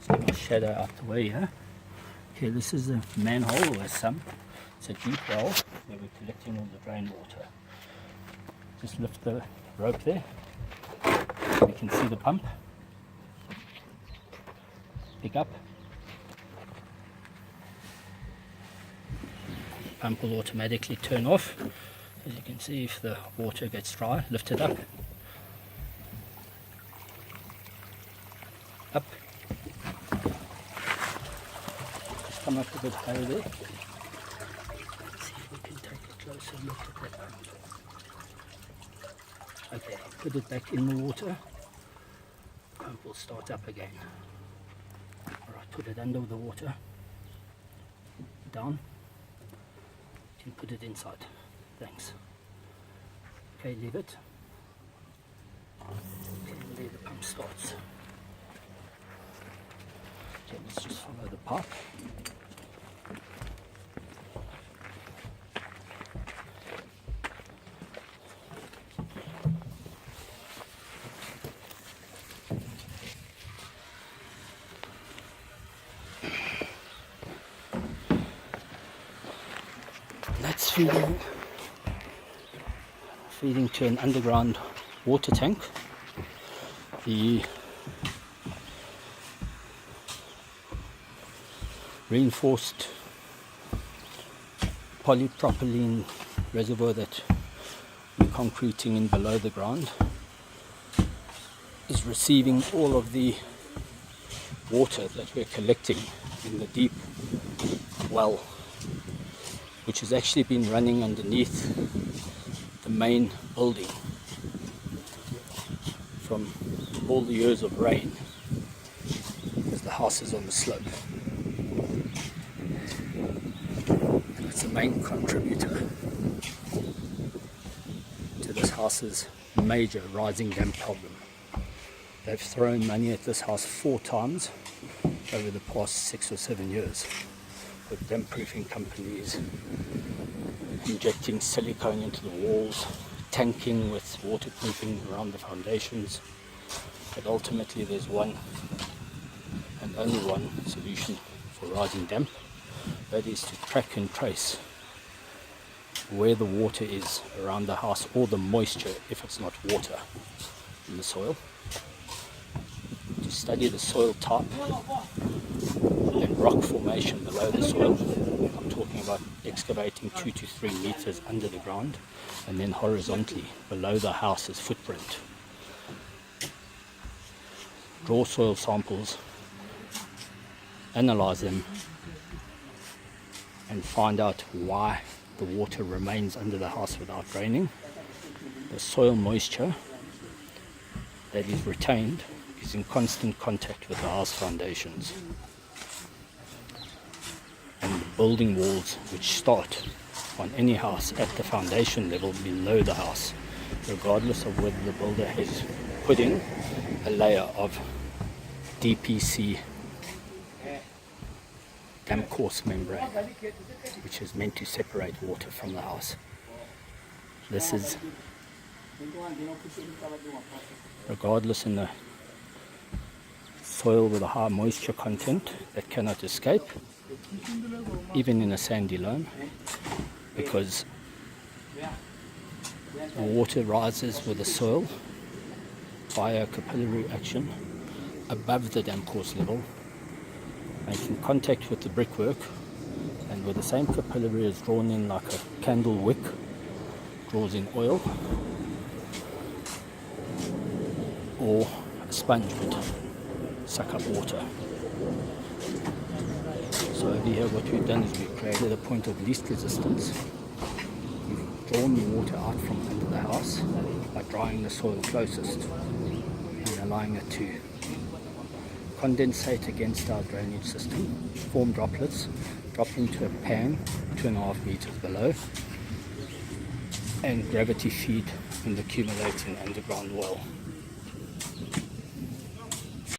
Get my shadow out the way here. Okay, this is a manhole or some. It's a deep well where we're collecting all the rainwater. Just lift the rope there. We can see the pump. Pick up. Pump will automatically turn off. As you can see, if the water gets dry, lift it up. Up. Just come up a bit higher there. Let's see if we can take a closer look at that pump. Okay, put it back in the water. Pump will start up again. Alright, put it under the water. Down. You can put it inside. Thanks. Okay, leave it. Okay, there the pump starts. Okay, let's just follow the pipe. That's feeding to an underground water tank. The reinforced polypropylene reservoir that we're concreting in below the ground is receiving all of the water that we're collecting in the deep well, which has actually been running underneath the main building from all the years of rain, as the house is on the slope. And it's the main contributor to this house's major rising damp problem. They've thrown money at this house 4 times over the past 6 or 7 years, with damp proofing companies injecting silicone into the walls, tanking with waterproofing around the foundations. But ultimately there's one and only one solution for rising damp. That is to track and trace where the water is around the house, or the moisture, if it's not water, in the soil. To study the soil type and rock formation below the soil. I'm talking about excavating 2 to 3 meters under the ground, and then horizontally below the house's footprint. Draw soil samples, analyze them, and find out why the water remains under the house without draining. The soil moisture that is retained is in constant contact with the house foundations and the building walls, which start on any house at the foundation level below the house, regardless of whether the builder has put in a layer of DPC, damp course membrane, which is meant to separate water from the house. This is regardless in the soil with a high moisture content that cannot escape, even in a sandy loam, because the water rises with the soil via capillary action above the damp course level, making contact with the brickwork, and where the same capillary is drawn in like a candle wick draws in oil, or a sponge would suck up water. So over here what we've done is we've created a point of least resistance. We've drawn the water out from under the house by drying the soil closest and allowing it to condensate against our drainage system, form droplets, drop into a pan 2.5 meters below, and gravity feed and accumulate in underground well.